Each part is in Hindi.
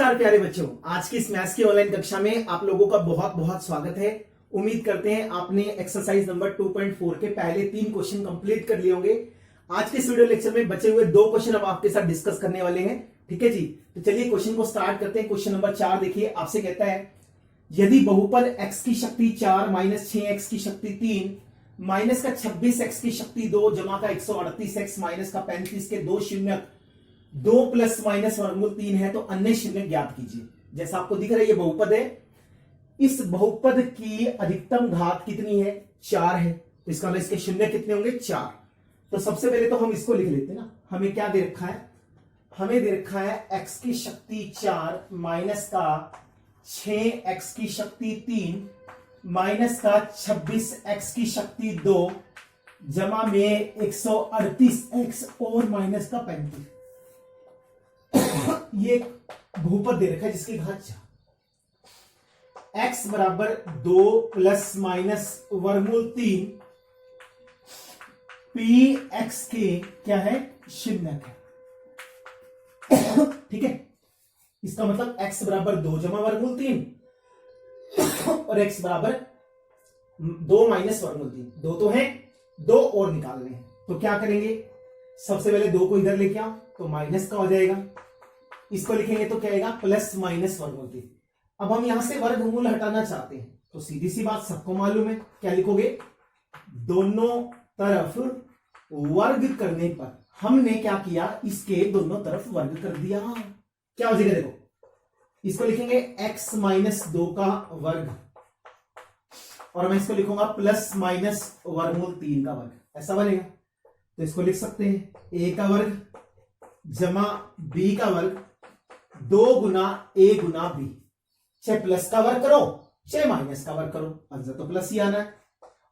नमस्कार प्यारे बच्चों, आज की इस मैथ्स की ऑनलाइन कक्षा में आप लोगों का बहुत बहुत स्वागत है। उम्मीद करते हैं आपने एक्सरसाइज नंबर 2.4 के पहले 3 क्वेश्चन कंप्लीट कर लिए होंगे। आज के इस वीडियो लेक्चर में बचे हुए 2 क्वेश्चन अब आपके साथ डिस्कस करने वाले हैं। ठीक है जी, तो चलिए क्वेश्चन को स्टार्ट करते हैं। क्वेश्चन नंबर 4 देखिए, आपसे कहता है यदि बहुपद x की शक्ति 4 माइनस 6x की शक्ति 3 माइनस का 26x की शक्ति 2 जमा का 138x माइनस का 35 के दो शून्यक 2 प्लस माइनस वर्गमूल 3 है तो अन्य शून्य ज्ञात कीजिए। जैसा आपको दिख रहा है ये बहुपद है, इस बहुपद की अधिकतम घात कितनी है? 4 है, तो इसका मतलब इसके शून्य कितने होंगे? 4। तो सबसे पहले तो हम इसको लिख लेते हैं ना। हमें क्या दे रखा है? हमें दे रखा है x की शक्ति 4 माइनस का 6x की शक्ति 3 माइनस का 26x की शक्ति 2 जमा में 138x और माइनस का 35। ये एक बहुपद दे रखा है जिसकी घात 4। x बराबर 2 प्लस माइनस वर्गमूल 3 पी एक्स के क्या है? शून्यक है। ठीक है, इसका मतलब x बराबर 2 जमा वर्गमूल 3 और x बराबर 2 माइनस वर्गमूल 3। 2 तो है, 2 और निकालने हैं तो क्या करेंगे? सबसे पहले 2 को इधर लेके आओ तो माइनस का हो जाएगा, इसको लिखेंगे तो क्या आएगा? प्लस माइनस वर्गमूल 3। अब हम यहां से वर्गमूल हटाना चाहते हैं तो सीधी सी बात सबको मालूम है, क्या लिखोगे? दोनों तरफ वर्ग करने पर हमने क्या किया? इसके दोनों तरफ वर्ग कर दिया। क्या हो जाएगा? देखो, इसको लिखेंगे x माइनस 2 का वर्ग और मैं इसको लिखूंगा प्लस माइनस वर्गमूल 3 का वर्ग, ऐसा बनेगा। तो इसको लिख सकते हैं a का वर्ग जमा b का वर्ग 2 गुना a गुना b। चाहे प्लस का वर्ग करो चाहे माइनस का वर्ग करो, आंसर तो प्लस ही आना है।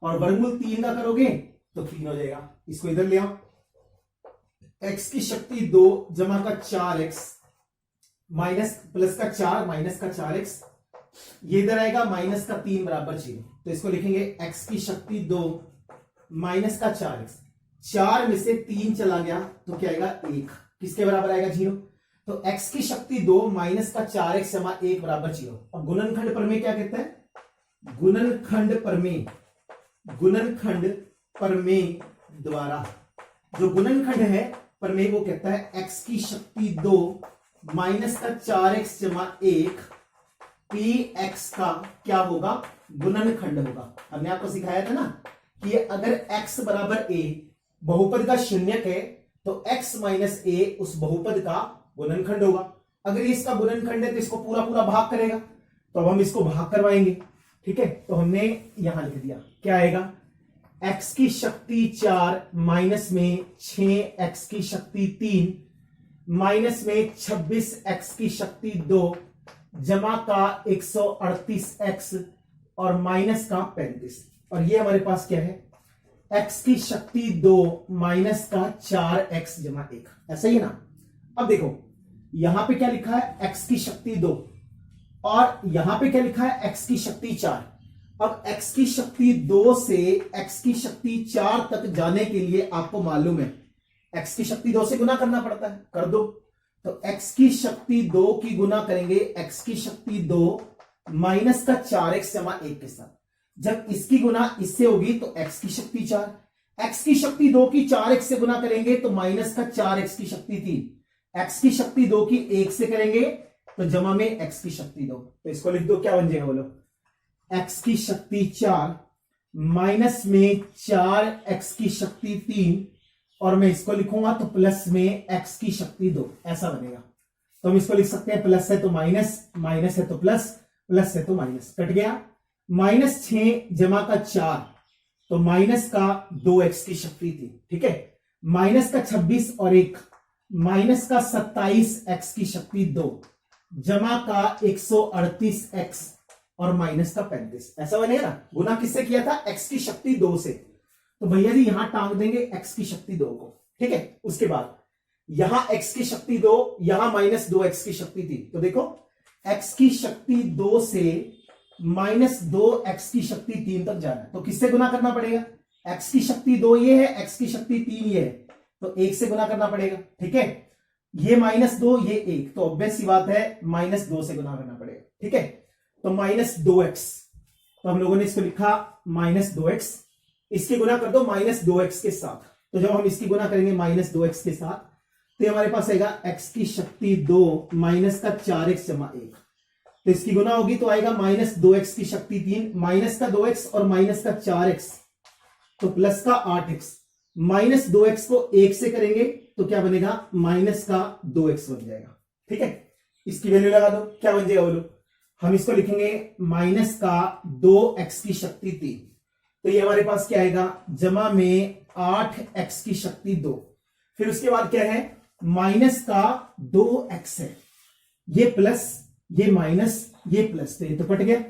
और वर्गमूल 3 का करोगे तो 3 हो जाएगा। इसको इधर ले आओ, x की शक्ति 2 जमा का 4x माइनस प्लस का 4 माइनस का 4x, ये इधर आएगा माइनस का 3 बराबर 0। तो इसको लिखेंगे x की शक्ति 2 माइनस का 4x, 4 में से 3 चला गया तो क्या आएगा? 1। किसके बराबर आएगा? 0। तो x की शक्ति 2 माइनस का 4x जमा 1 बराबर 0। अब गुणनखंड प्रमेय क्या कहता है? गुणनखंड प्रमेय द्वारा जो गुणनखंड है प्रमेय वो कहता है x की शक्ति 2 माइनस का 4x जमा 1 पी एक्स का क्या होगा? गुणनखंड होगा। हमने आपको सिखाया था ना कि अगर x बराबर a बहुपद का शून्यक है तो x माइनस a उस बहुपद का गुणनखंड होगा। अगर इसका गुणनखंड है तो इसको पूरा पूरा भाग करेगा, तो अब हम इसको भाग करवाएंगे। ठीक है, तो हमने यहां लिख दिया, क्या आएगा? x की शक्ति 4 माइनस में 6x की शक्ति 3 माइनस में 26x की शक्ति 2 जमा का 138x और माइनस का 35। और ये हमारे पास क्या है? x की शक्ति 2 माइनस का 4x जमा 1, ऐसा ही ना। अब देखो यहां पे क्या लिखा है? x की शक्ति 2 और यहां पे क्या लिखा है? x की शक्ति 4। अब x की शक्ति 2 से x की शक्ति 4 तक जाने के लिए आपको मालूम है x की शक्ति 2 से गुना करना पड़ता है, कर दो। तो x की शक्ति 2 की गुना करेंगे x की शक्ति 2 माइनस का 4x जमा 1 के साथ। जब इसकी गुना इससे होगी तो x की शक्ति 4, x की शक्ति 2 की 4x से गुना करेंगे तो माइनस का 4x की शक्ति 3, x की शक्ति 2 की 1 से करेंगे तो जमा में x की शक्ति 2। तो इसको लिख दो, क्या बन जाएगा बोलो? x की शक्ति 4 माइनस में 4x की शक्ति 3 और मैं इसको लिखूंगा तो प्लस में x की शक्ति 2, ऐसा बनेगा। तो हम इसको लिख सकते हैं प्लस है तो माइनस, माइनस है तो प्लस, प्लस है तो माइनस, कट गया। माइनस 6 जमा का 4 तो माइनस का 2x की शक्ति थी। ठीक है, माइनस का 26 और 1 माइनस का 27x की शक्ति 2 जमा का 138x और माइनस का 35, ऐसा बनेगा ना। गुना किससे किया था? x की शक्ति 2 से। तो भैया जी यहां टांग देंगे x की शक्ति 2 को। ठीक है, उसके बाद यहां x की शक्ति 2, यहां माइनस 2x की शक्ति थी। तो देखो x की शक्ति 2 से माइनस 2x की शक्ति 3 तक जाना है तो किससे गुना करना पड़ेगा? x की शक्ति 2 ये है, x की शक्ति 3 ये है, तो 1 से गुना करना पड़ेगा। ठीक है, ये -2 ये 1, तो ऑब्वियस सी बात है -2 से गुना करना पड़ेगा। ठीक है, तो -2x, तो हम लोगों ने इसको लिखा -2x, इसकी गुना कर दो -2x के साथ। तो जब हम इसकी गुना करेंगे -2x के साथ, तो हमारे पास आएगा x की शक्ति 2 माइनस का 4x जमा 1, तो इसकी गुना होगी तो आएगा -2x की शक्ति 3 माइनस का 2x और माइनस का 4x, तो प्लस का 8x, -2x को 1 से करेंगे तो क्या बनेगा, माइनस का 2x बन जाएगा। ठीक है, इसकी वैल्यू लगा दो, क्या बन जाएगा बोलो, हम इसको लिखेंगे माइनस का 2x की शक्ति 3, तो ये हमारे पास क्या आएगा, जमा में 8x की शक्ति 2, फिर उसके बाद क्या है, माइनस का 2x है, ये प्लस ये माइनस ये प्लस, तो ये तो कट गया,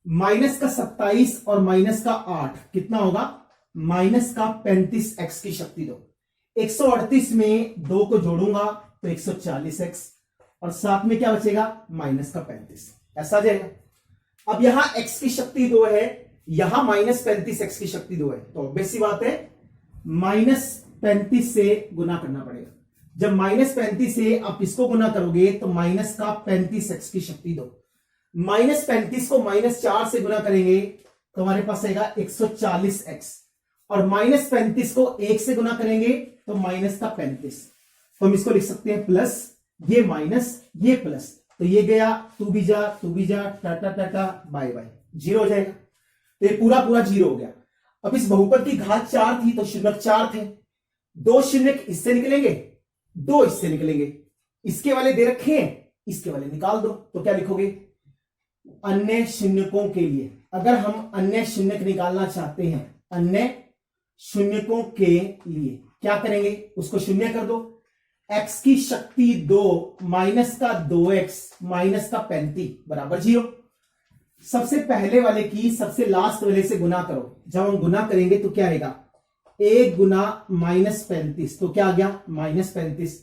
माइनस का 27 और माइनस का 8 कितना होगा, माइनस का 35x की शक्ति 2, 138 में 2 को जोड़ूंगा तो 140x, और साथ में क्या बचेगा, माइनस का 35, ऐसा आ जाएगा। अब यहां x की शक्ति 2 है, यहां -35x की शक्ति 2 है, तो ऑब्वियस सी बात है -35 से गुना करना पड़ेगा। जब -35 से आप इसको गुना करोगे तो माइनस का 35x की शक्ति 2, -35 को -4 से गुना करेंगे तो हमारे पास आएगा 140x, और -35 को 1 से गुना करेंगे तो माइनस का 35, तो हम इसको लिख सकते हैं प्लस, ये माइनस ये प्लस, तो ये गया तू भी जा टाटा टाटा बाय बाय, 0 हो जाएगा, तो ये पूरा पूरा 0 हो गया। अब इस बहुपद की घात 4 थी तो शून्यक 4 थे, 2 शून्यक इससे निकलेंगे, 2 इससे निकलेंगे, इसके वाले दे रखे हैं, इसके वाले निकाल दो, तो क्या लिखोगे, अन्य शून्यकों के लिए, अगर हम अन्य शून्यक निकालना चाहते हैं, अन्य शून्यकों के लिए क्या करेंगे, उसको शून्य कर दो, x की शक्ति 2 माइनस का 2x माइनस का 35 बराबर 0। सबसे पहले वाले की सबसे लास्ट वाले से गुना करो, जब हम गुना करेंगे तो क्या आएगा, 1 गुना -35, तो क्या आ गया, -35,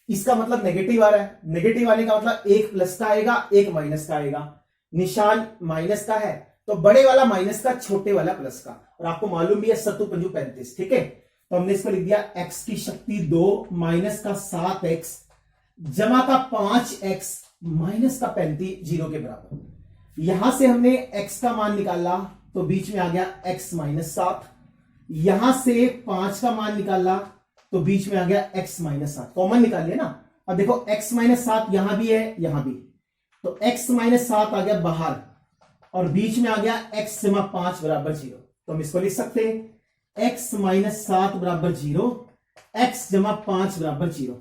इसका मतलब नेगेटिव आ रहा है, नेगेटिव आने का मतलब एक प्लस का आएगा एक माइनस का आएगा, निशान माइनस का है तो बड़े वाला माइनस का छोटे वाला प्लस का, और आपको मालूम भी है 7 पंजू 35। ठीक है, तो हमने इसको लिख दिया x की शक्ति 2 माइनस का 7x जमा का 5x माइनस का 35 0 के बराबर। यहां से हमने x का मान निकाला तो बीच में आ गया x माइनस 7, यहां से 5 का मान निकाला तो बीच में आ गया x माइनस 7, कॉमन निकाल लिया ना। अब देखो x माइनस 7 यहां भी है यहां भी, तो x माइनस 7 आ गया बाहर और बीच में आ गया x जमा 5 बराबर 0, तो हम इसको लिख सकते हैं x माइनस 7 बराबर 0, x जमा 5 बराबर 0,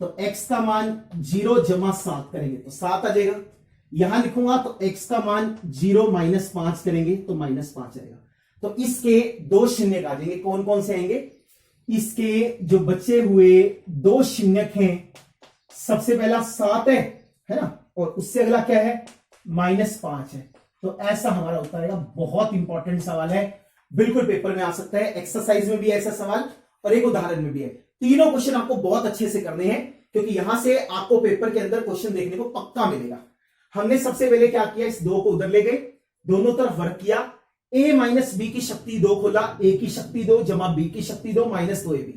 तो x का मान 0 जमा 7 करेंगे तो 7 आ जाएगा, यहां लिखूंगा तो x का मान 0 माइनस 5 करेंगे तो -5 आएगा। तो इसके 2 शून्यक आ जाएंगे, कौन कौन से आएंगे, इसके जो बचे हुए 2 शून्यक हैं, सबसे पहला 7 है ना, और उससे अगला क्या है -5 है, तो ऐसा हमारा उत्तर आएगा। बहुत इंपॉर्टेंट सवाल है, बिल्कुल पेपर में आ सकता है, एक्सरसाइज में भी ऐसा सवाल और एक उदाहरण में भी है। तीनों क्वेश्चन आपको बहुत अच्छे से करने हैं क्योंकि यहां से आपको पेपर के अंदर क्वेश्चन देखने को पक्का मिलेगा। हमने सबसे पहले क्या किया, इस 2 को उधर ले गए, दोनों तरफ वर्क किया, a माइनस बी की शक्ति 2 खोला, a की शक्ति 2 जमा b की शक्ति 2 माइनस 2ab,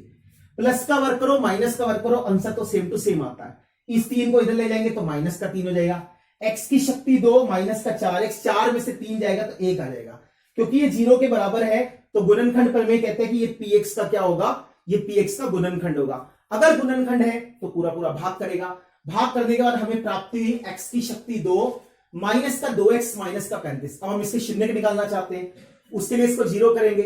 प्लस का वर्क करो माइनस का वर्क करो, आंसर तो सेम टू सेम आता है। इस 3 को इधर ले जाएंगे तो माइनस का 3 हो जाएगा, x की शक्ति 2 माइनस का 4x, 4 में से 3 जाएगा तो 1 आ जाएगा, क्योंकि ये 0 के बराबर है तो गुणनखंड प्रमेय कहते हैं कि ये px का क्या होगा, ये px का गुणनखंड होगा। अगर गुणनखंड है तो पूरा पूरा भाग करेगा, भाग करने के बाद हमें प्राप्ति हुई x की शक्ति 2 माइनस का 2x माइनस का 35। अब हम इसके शून्य निकालना चाहते हैं, उसके लिए इसको 0 करेंगे,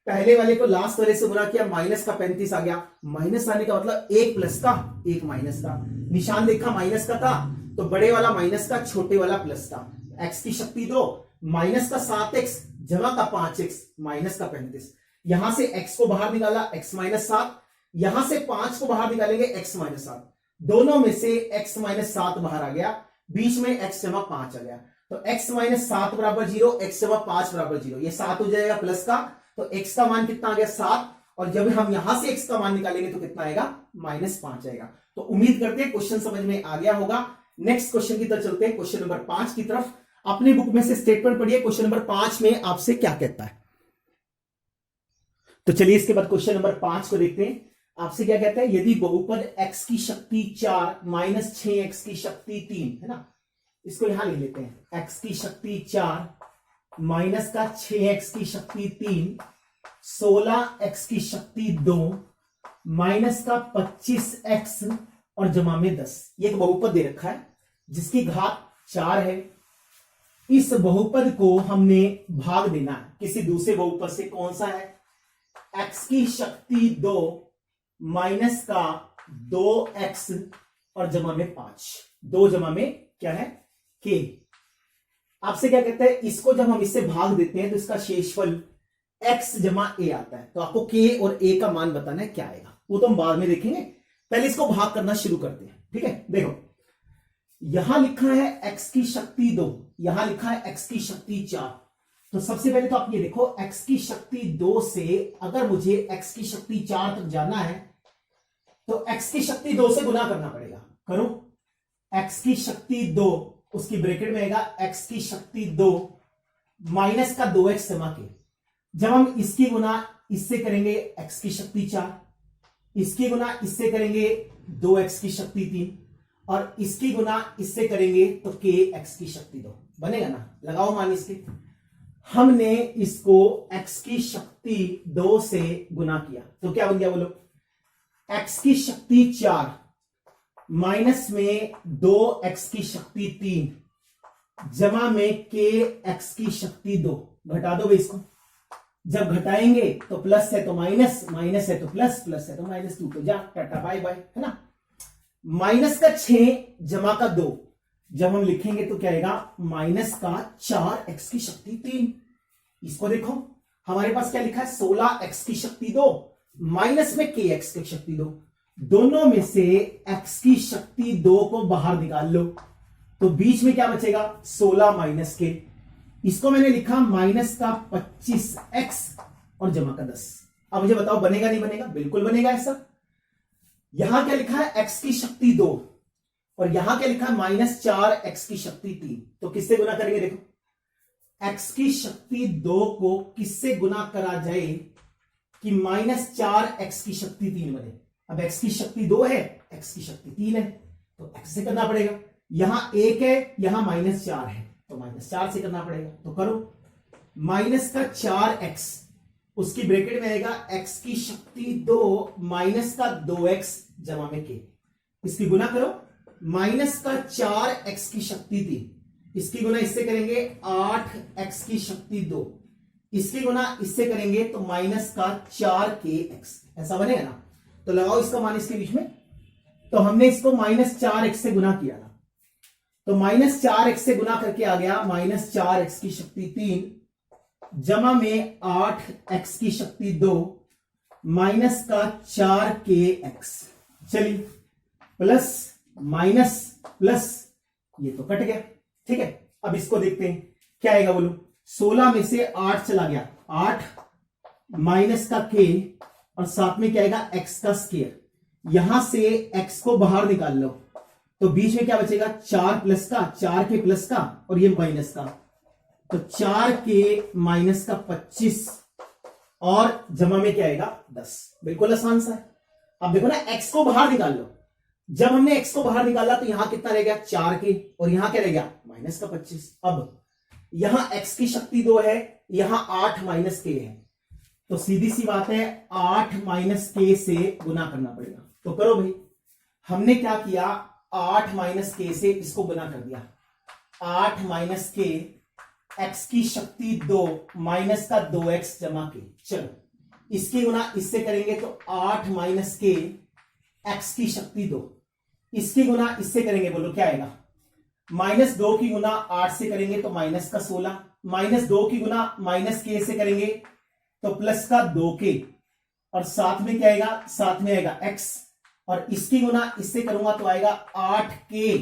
पहले वाले को लास्ट वाले से गुणा किया, माइनस का 35 आ गया, माइनस आने का मतलब एक प्लस का एक माइनस का, निशान देखा माइनस का था तो बड़े वाला माइनस का छोटे वाला प्लस का, x की शक्ति 2 माइनस का 7x जमा का 5x माइनस का 35, यहां से x को बाहर निकाला x माइनस 7, यहां से 5 को बाहर निकालेंगे x माइनस 7, दोनों में से x माइनस 7 बाहर आ गया, बीच में x जमा 5 आ गया, तो x माइनस 7 बराबर 0, x जमा 5 बराबर 0, ये 7 हो जाएगा प्लस का, तो x का मान कितना आ गया 7, और जब हम यहां से x का मान निकालेंगे तो कितना आएगा -5 आएगा। तो उम्मीद करते हैं क्वेश्चन समझ में आ गया होगा। नेक्स्ट क्वेश्चन की तरफ चलते हैं, क्वेश्चन नंबर 5 की तरफ। अपनी बुक में से स्टेटमेंट पढ़िए, क्वेश्चन नंबर 5 में आपसे क्या कहता है। तो चलिए इसके बाद क्वेश्चन नंबर 5 को देखते हैं। आपसे क्या कहता है, यदि बहुपद x की शक्ति 4 माइनस 6x की शक्ति 3 है ना, इसको यहां ले लेते हैं, x की शक्ति 4 माइनस का 6x की शक्ति 3 16x की शक्ति 2 माइनस का 25x और जमा में 10, ये एक बहुपद दे रखा है जिसकी घात 4 है। इस बहुपद को हमने भाग देना है किसी दूसरे बहुपद से, कौन सा है, x की शक्ति 2 माइनस का 2x और जमा में 5, 2 जमा में क्या है, k। आपसे क्या कहते हैं, इसको जब हम इससे भाग देते हैं तो इसका शेषफल x जमा a आता है, तो आपको k और a का मान बताना है, क्या आएगा वो तो हम बाद में देखेंगे, पहले इसको भाग करना शुरू करते हैं। ठीक है, देखो यहां लिखा है x की शक्ति 2, यहां लिखा है x की शक्ति 4, तो सबसे पहले तो आप ये देखो x की शक्ति 2 से अगर मुझे x की शक्ति 4 तक जाना है तो x की शक्ति 2 से गुना करना पड़ेगा। करो, x की शक्ति 2, उसकी ब्रैकेट में आएगा x की शक्ति 2 माइनस का 2x जमा के, जब हम इसकी गुना इससे करेंगे x की शक्ति 4, इसकी गुना इससे करेंगे 2x की शक्ति 3 और इसकी गुना इससे करेंगे तो k x की शक्ति 2 बनेगा ना, लगाओ मान इसके। हमने इसको x की शक्ति 2 से गुना किया तो क्या बन गया बोलो, x की शक्ति 4 माइनस में 2x की शक्ति 3 जमा में k x की शक्ति 2, घटा दो भाई इसको, जब घटाएंगे तो प्लस है तो माइनस, माइनस है तो प्लस, प्लस है तो -2, तो जा टाटा बाय बाय, है ना। माइनस का 6 जमा का 2 जब हम लिखेंगे तो क्या आएगा, माइनस का 4x की शक्ति 3। इसको देखो हमारे पास क्या लिखा है, 16x की शक्ति 2 माइनस में kx की शक्ति 2, दोनों में से x की शक्ति 2 को बाहर निकाल लो तो बीच में क्या बचेगा, 16 माइनस के, इसको मैंने लिखा माइनस का 25x और जमा का 10। अब मुझे बताओ बनेगा नहीं बनेगा, बिल्कुल बनेगा ऐसा। यहां क्या लिखा है, x की शक्ति 2 और यहां क्या लिखा है, -4x की शक्ति 3, तो किससे गुना करेंगे, देखो x की शक्ति 2 को किससे गुना करा जाए कि -4x की शक्ति 3 बने। अब x की शक्ति 2 है, x की शक्ति 3 है, तो x से करना पड़ेगा, यहां 1 है यहां -4 है तो -4 से करना पड़ेगा, तो करो माइनस का 4x, उसकी ब्रैकेट में आएगा x की शक्ति 2 माइनस का 2x जमा में k, इसकी गुना करो, माइनस का 4x की शक्ति 3, इसकी गुना इससे करेंगे 8x की शक्ति 2, इसकी गुना इससे करेंगे तो माइनस का 4kx, ऐसा बनेगा ना। तो लगाओ इसका मान इसके बीच में, तो हमने इसको -4x से गुना किया ना, तो -4x से गुना करके आ गया -4x की शक्ति 3 जमा में 8x की शक्ति 2 माइनस का 4kx, चलिए प्लस माइनस प्लस, ये तो कट गया। ठीक है, अब इसको देखते हैं क्या आएगा बोलो, 16 में से 8 चला गया, 8 माइनस का k और साथ में क्या आएगा, x का स्क्वायर, यहां से x को बाहर निकाल लो तो बीच में क्या बचेगा, 4 प्लस का, 4k प्लस का और ये माइनस का, तो 4k माइनस का 25 और जमा में क्या आएगा, 10। बिल्कुल आसान सा है। अब देखो ना, x को बाहर निकाल लो, जब हमने x को बाहर निकाला तो यहां कितना रह गया, 4k और यहां क्या रह गया, माइनस का 25। अब यहां x की शक्ति 2 है, यहां 8 माइनस k है, तो सीधी सी बात है 8 माइनस k से गुना करना पड़ेगा। तो करो भाई, हमने क्या किया, 8 माइनस k से इसको गुना कर दिया, 8 माइनस k x की शक्ति 2 माइनस का 2x जमा k, चलो इसकी गुना इससे करेंगे तो 8 माइनस k x की शक्ति 2, इसकी गुना इससे करेंगे, बोलो क्या आएगा, -2 की गुना 8 से करेंगे तो माइनस का 16, -2 की गुना माइनस k से करेंगे तो प्लस का 2k और साथ में क्या आएगा, साथ में आएगा x और इसकी गुना इससे करूंगा तो आएगा 8k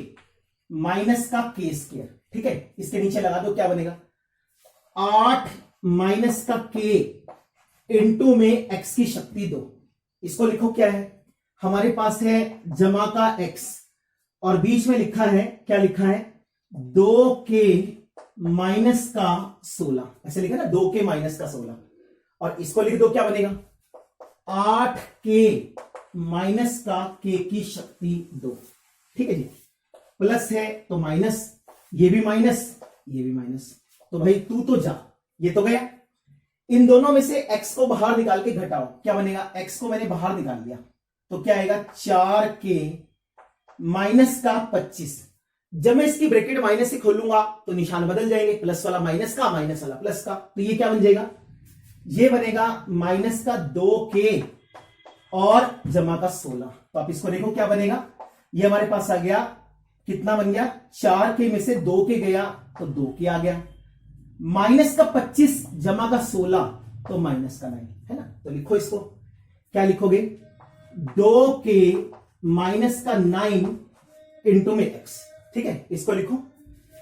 माइनस का k स्क्वायर। ठीक है, इसके नीचे लगा दो, क्या बनेगा, 8 माइनस का k इंटू में x की शक्ति 2, इसको लिखो क्या है, हमारे पास है जमा का x और बीच में लिखा है, क्या लिखा है, 2k माइनस का 16, ऐसे लिखा ना, 2k माइनस का 16 और इसको लिख दो, क्या बनेगा, 8k माइनस का k की शक्ति 2। ठीक है जी, प्लस है तो माइनस, ये भी माइनस, ये भी माइनस, तो भाई तू तो जा, ये तो गया। इन दोनों में से x को बाहर निकाल के घटाओ, क्या बनेगा, x को मैंने बाहर निकाल दिया तो क्या आएगा 4k माइनस का 25। जब मैं इसकी ब्रैकेट माइनस से खोलूंगा तो निशान बदल जाएंगे, प्लस वाला माइनस का, माइनस वाला प्लस का, तो ये क्या बन जाएगा, ये बनेगा माइनस का 2k और जमा का 16। तो आप इसको देखो क्या बनेगा, ये हमारे पास आ गया, कितना बन गया, 4k में से 2k गया तो 2k आ गया, माइनस का 25 जमा का 16 तो माइनस का 9, है ना। तो लिखो इसको, क्या लिखोगे, 2k माइनस का 9 इंटू में x। ठीक है, इसको लिखो,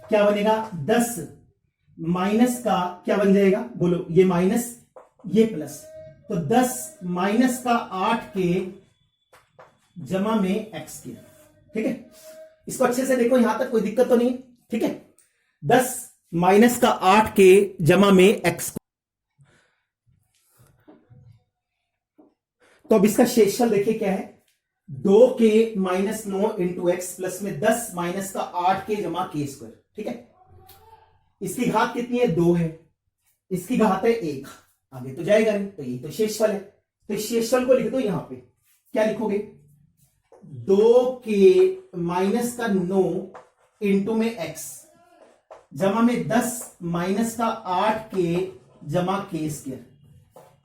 क्या बनेगा, 10 माइनस का क्या बन जाएगा, बोलो, ये माइनस ये प्लस, तो 10 माइनस का 8k जमा में x के। ठीक है, इसको अच्छे से देखो, यहां तक कोई दिक्कत तो नहीं। ठीक है, 10 माइनस का 8k जमा में x। तो अब इसका शेषफल देखिए क्या है, 2k minus 9 into x plus में 10 माइनस का 8k जमा k स्क्वायर। ठीक है, इसकी घात कितनी है, 2 है, इसकी घात है 1, आगे तो जाएगा नहीं, तो ये तो शेषफल है। तो शेषफल को लिख दो, यहां पे क्या लिखोगे, 2k माइनस का 9 इंटू में x जमा में 10 माइनस का 8k जमा k स्क्वायर।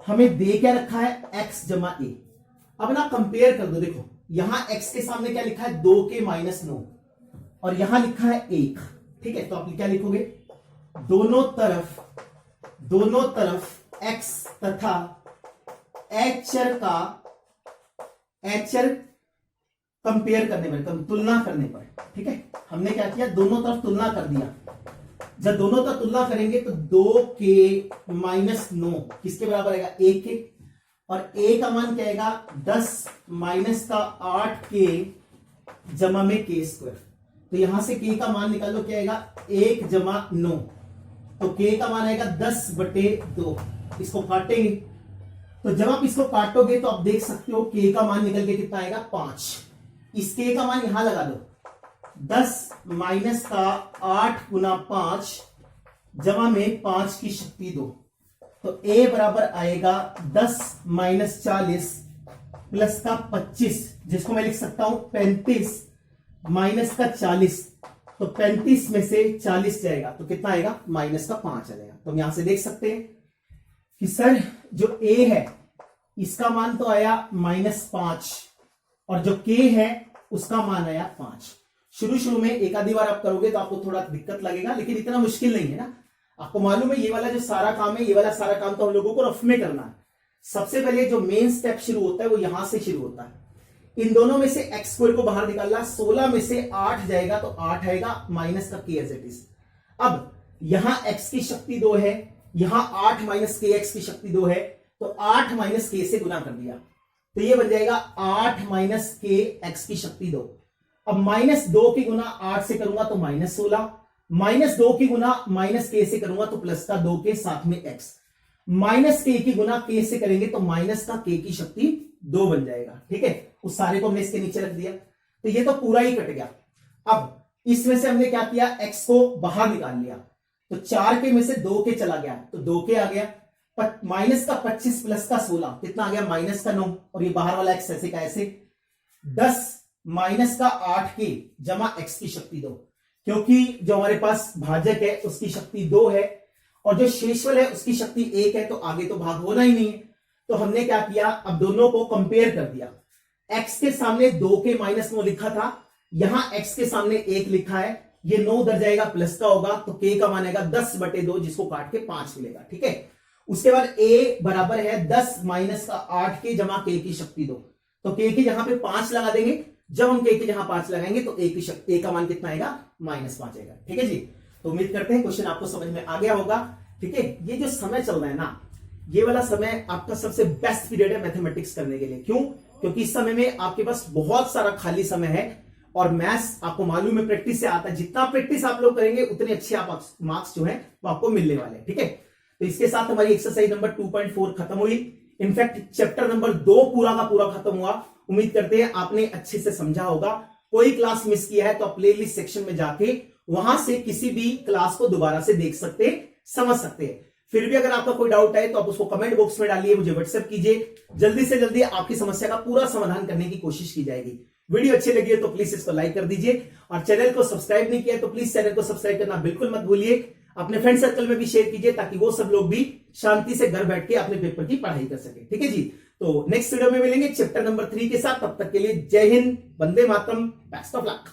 हमें दे क्या रखा है, x जमा a। अब ना कंपेयर कर दो, देखो यहां x के सामने क्या लिखा है, 2k माइनस 9 और यहां लिखा है 1। ठीक है, तो आप क्या लिखोगे, दोनों तरफ x तथा एचर कंपेयर करने पर, तुलना करने पर। ठीक है, हमने क्या किया, दोनों तरफ तुलना कर दिया। जब दोनों तरफ तुलना करेंगे तो 2k माइनस 9 किसके बराबर आएगा, 1 के, और a का मान क्या आएगा, 10 माइनस का 8k जमा में k स्क्वायर। तो यहां से k का मान निकाल लो, क्या आएगा, 1 जमा 9, तो k का मान आएगा 10/2। इसको काटेंगे, तो जब आप इसको काटोगे तो आप देख सकते हो k का मान निकल के कितना आएगा, 5। इस k का मान यहां लगा दो, 10 माइनस का 8 गुना 5 जमा में 5 की शक्ति 2, तो a बराबर आएगा 10 माइनस 40 प्लस का 25, जिसको मैं लिख सकता हूं 35 माइनस का 40, तो 35 में से 40 जाएगा तो कितना आएगा, माइनस का 5 आ जाएगा। तो हम यहां से देख सकते हैं कि सर जो a है इसका मान तो आया -5 और जो k है उसका मान आया 5। शुरू में एक आधी बार आप करोगे तो आपको थोड़ा दिक्कत लगेगा, लेकिन इतना मुश्किल नहीं है ना। आपको मालूम है ये वाला जो सारा काम है, ये वाला सारा काम तो हम लोगों को रफ में करना है। सबसे पहले जो मेन स्टेप शुरू होता है वो यहां से शुरू होता है। इन दोनों में से x स्क्वायर को बाहर निकालना, 16 में से 8 जाएगा तो 8 आएगा, माइनस का k एज इट इज। अब यहां x की शक्ति 2 है, यहां 8 माइनस के x की शक्ति 2 है, तो 8 माइनस k से गुना कर दिया, तो ये बन जाएगा 8 माइनस के x की शक्ति 2। अब -2 की गुना 8 से करूंगा तो -16, -2 की गुना माइनस k से करूंगा तो प्लस का 2 के साथ में x, माइनस k की गुना k से करेंगे तो माइनस का k की शक्ति 2 बन जाएगा। ठीक है, उस सारे को हमने इसके नीचे रख दिया, तो ये तो पूरा ही कट गया। अब इसमें से हमने क्या किया, x को बाहर निकाल लिया, तो 4k में से 2k चला गया तो 2k आ गया, माइनस का 25 प्लस का 16 कितना आ गया, माइनस का 9, और ये बाहर वाला x ऐसे का ऐसे, 10 माइनस का 8k जमा x की शक्ति 2, क्योंकि जो हमारे पास भाजक है उसकी शक्ति 2 है और जो शेषफल है उसकी शक्ति 1 है, तो आगे तो भाग होना ही नहीं है। तो हमने क्या किया, अब दोनों को कंपेयर कर दिया। x के सामने 2k माइनस 9 लिखा था, यहां x के सामने 1 लिखा है, ये 9 उधर जाएगा प्लस का होगा, तो k का मान आएगा 10/2, जिसको काट के 5 मिलेगा। ठीक है, उसके बाद a बराबर है 10 माइनस का 8k जमा k की शक्ति 2, तो k के जहां पे 5 लगा देंगे, जब हम k के जहां 5 लगाएंगे तो a का मान कितना आएगा, -5 आएगा। ठीक है जी, तो उम्मीद करते हैं क्वेश्चन आपको समझ में आ गया होगा। ठीक है, ये जो समय चल रहा है ना, ये वाला समय आपका सबसे बेस्ट पीरियड है मैथमेटिक्स करने के लिए। क्यों? क्योंकि इस समय में आपके पास बहुत सारा खाली समय है और मैथ्स आपको मालूम है प्रैक्टिस से आता है। जितना प्रैक्टिस आप लोग करेंगे उतने अच्छे आप मार्क्स जो है वो आपको मिलने वाले हैं। ठीक है, तो इसके साथ हमारी एक्सरसाइज नंबर 2.4 खत्म हुई। इनफैक्ट चैप्टर नंबर 2 पूरा का पूरा खत्म हुआ उम्मीद करते हैं आपने अच्छे से समझा होगा। कोई क्लास मिस किया है तो आप प्लेलिस्ट सेक्शन में जाके वहां से किसी भी क्लास को दोबारा से देख सकते, समझ सकते हैं। फिर भी अगर आपका कोई डाउट है तो आप उसको कमेंट बॉक्स में डालिए, मुझे व्हाट्सएप कीजिए। जल्दी से जल्दी आपकी समस्या का पूरा समाधान करने की कोशिश की जाएगी। वीडियो अच्छी लगी है तो प्लीज इसको लाइक कर दीजिए, और चैनल को सब्सक्राइब नहीं किया तो प्लीज चैनल को सब्सक्राइब करना बिल्कुल मत भूलिए। अपने फ्रेंड सर्कल में भी शेयर कीजिए ताकि वो सब लोग भी शांति से घर बैठ के अपने पेपर की पढ़ाई कर सके। ठीक है जी, तो नेक्स्ट वीडियो में मिलेंगे चैप्टर नंबर 3 के साथ। तब तक के लिए जय Hind, Vande Mataram, best of luck.